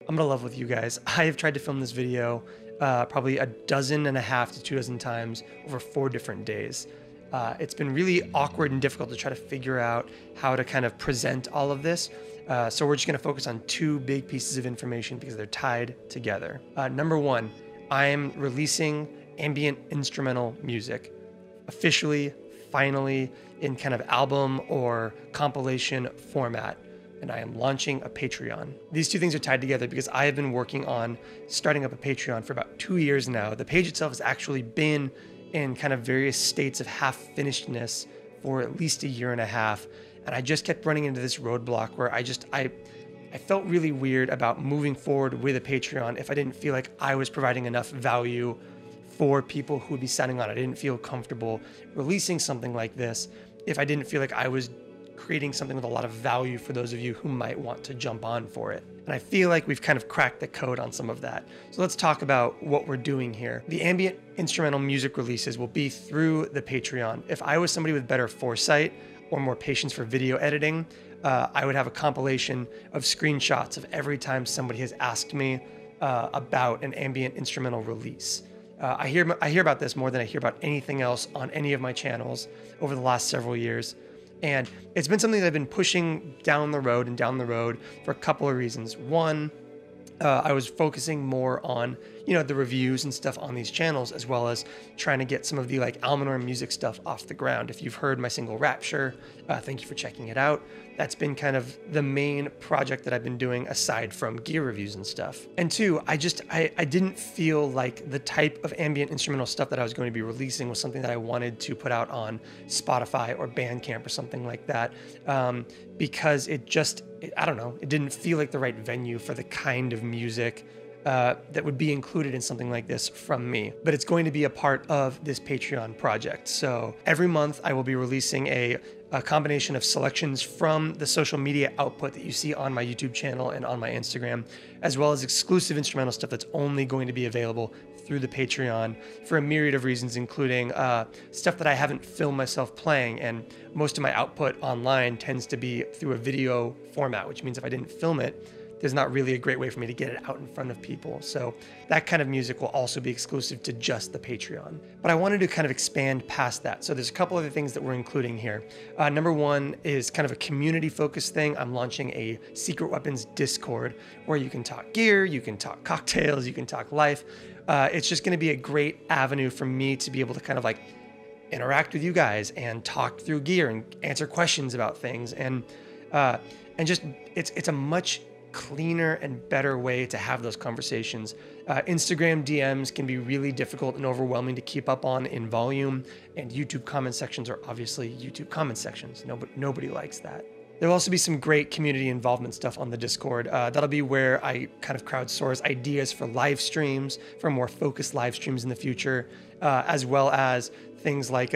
I'm gonna love with you guys. I have tried to film this video probably a dozen and a half to 2 dozen times over 4 different days. It's been really awkward and difficult to try to figure out how to kind of present all of this. So we're just gonna focus on two big pieces of information because they're tied together. Number one, I'm releasing ambient instrumental music officially, finally, in kind of album or compilation format. And I am launching a Patreon. These two things are tied together because I have been working on starting up a Patreon for about 2 years now. The page itself has actually been in kind of various states of half-finishedness for at least a year and a half. And I just kept running into this roadblock where I felt really weird about moving forward with a Patreon if I didn't feel like I was providing enough value for people who would be signing on. I didn't feel comfortable releasing something like this if I didn't feel like I was creating something with a lot of value for those of you who might want to jump on for it. And I feel like we've kind of cracked the code on some of that. So let's talk about what we're doing here. The ambient instrumental music releases will be through the Patreon. If I was somebody with better foresight or more patience for video editing, I would have a compilation of screenshots of every time somebody has asked me about an ambient instrumental release. I hear about this more than I hear about anything else on any of my channels over the last several years. And it's been something that I've been pushing down the road for a couple of reasons. One, I was focusing more on, the reviews and stuff on these channels, as well as trying to get some of the Almanor music stuff off the ground. If you've heard my single Rapture, thank you for checking it out. That's been kind of the main project that I've been doing aside from gear reviews and stuff. And two, I didn't feel like the type of ambient instrumental stuff that I was going to be releasing was something that I wanted to put out on Spotify or Bandcamp or something like that, because I don't know, it didn't feel like the right venue for the kind of music that would be included in something like this from me. But it's going to be a part of this Patreon project. So every month I will be releasing a combination of selections from the social media output that you see on my YouTube channel and on my Instagram, as well as exclusive instrumental stuff that's only going to be available through the Patreon for a myriad of reasons, including stuff that I haven't filmed myself playing. And most of my output online tends to be through a video format, which means if I didn't film it, there's not really a great way for me to get it out in front of people. So that kind of music will also be exclusive to just the Patreon. But I wanted to kind of expand past that. So there's a couple other things that we're including here. Number one is kind of a community-focused thing. I'm launching a Secret Weapons Discord where you can talk gear, you can talk cocktails, you can talk life. It's just gonna be a great avenue for me to be able to kind of interact with you guys and talk through gear and answer questions about things. And just, it's a much cleaner and better way to have those conversations. Instagram DMs can be really difficult and overwhelming to keep up on in volume, and YouTube comment sections are obviously YouTube comment sections. Nobody likes that. There'll also be some great community involvement stuff on the Discord. That'll be where I kind of crowdsource ideas for live streams, for more focused live streams in the future, as well as things like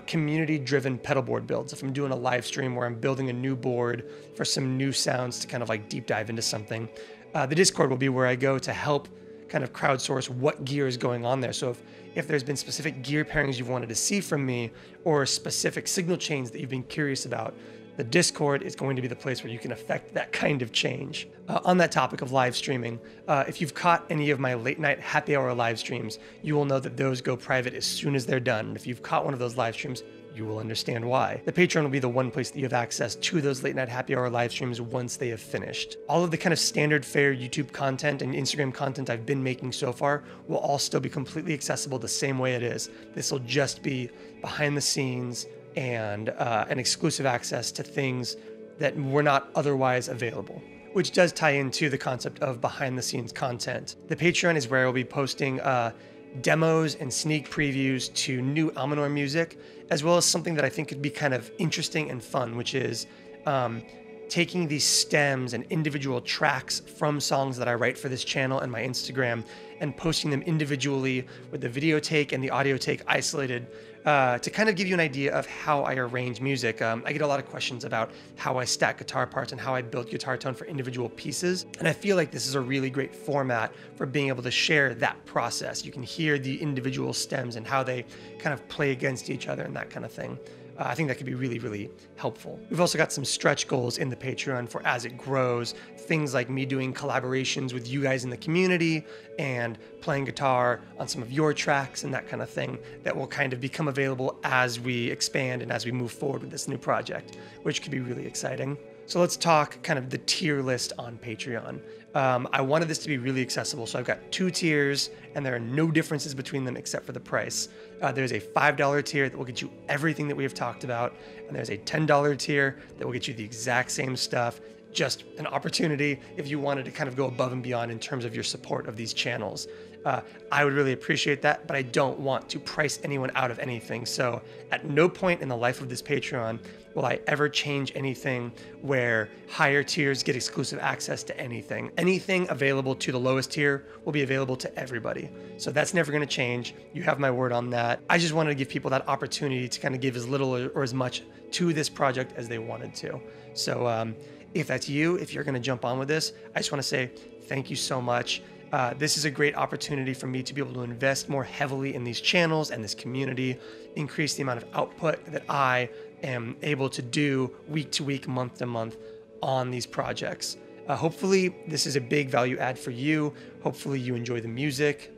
community-driven pedal board builds. If I'm doing a live stream where I'm building a new board for some new sounds to kind of deep dive into something, the Discord will be where I go to help kind of crowdsource what gear is going on there. So if there's been specific gear pairings you've wanted to see from me or specific signal chains that you've been curious about, the Discord is going to be the place where you can affect that kind of change. On that topic of live streaming, if you've caught any of my late night happy hour live streams, you will know that those go private as soon as they're done. And if you've caught one of those live streams, you will understand why. The Patreon will be the one place that you have access to those late night happy hour live streams once they have finished. All of the kind of standard fare YouTube content and Instagram content I've been making so far will all still be completely accessible the same way it is. This will just be behind the scenes and an exclusive access to things that were not otherwise available, which does tie into the concept of behind the scenes content. The Patreon is where I will be posting demos and sneak previews to new Almanor music, as well as something that I think could be kind of interesting and fun, which is taking these stems and individual tracks from songs that I write for this channel and my Instagram and posting them individually with the video take and the audio take isolated to kind of give you an idea of how I arrange music. I get a lot of questions about how I stack guitar parts and how I build guitar tone for individual pieces. And I feel like this is a really great format for being able to share that process. You can hear the individual stems and how they kind of play against each other and that kind of thing. I think that could be really, really helpful. We've also got some stretch goals in the Patreon for as it grows, things like me doing collaborations with you guys in the community and playing guitar on some of your tracks and that kind of thing that will kind of become available as we expand and as we move forward with this new project, which could be really exciting. So let's talk kind of the tier list on Patreon. I wanted this to be really accessible, so I've got 2 tiers, and there are no differences between them except for the price. There's a $5 tier that will get you everything that we have talked about, and there's a $10 tier that will get you the exact same stuff, just an opportunity if you wanted to kind of go above and beyond in terms of your support of these channels. I would really appreciate that, but I don't want to price anyone out of anything. So at no point in the life of this Patreon will I ever change anything where higher tiers get exclusive access to anything. Anything available to the lowest tier will be available to everybody. So that's never going to change. You have my word on that. I just wanted to give people that opportunity to kind of give as little or as much to this project as they wanted to. So if that's you, if you're going to jump on with this, I just want to say thank you so much. This is a great opportunity for me to be able to invest more heavily in these channels and this community, increase the amount of output that I am able to do week to week, month to month on these projects. Hopefully this is a big value add for you. Hopefully you enjoy the music.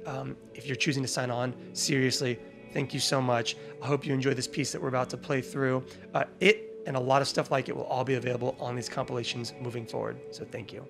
If you're choosing to sign on, seriously, thank you so much. I hope you enjoy this piece that we're about to play through. It and a lot of stuff like it will all be available on these compilations moving forward. So thank you.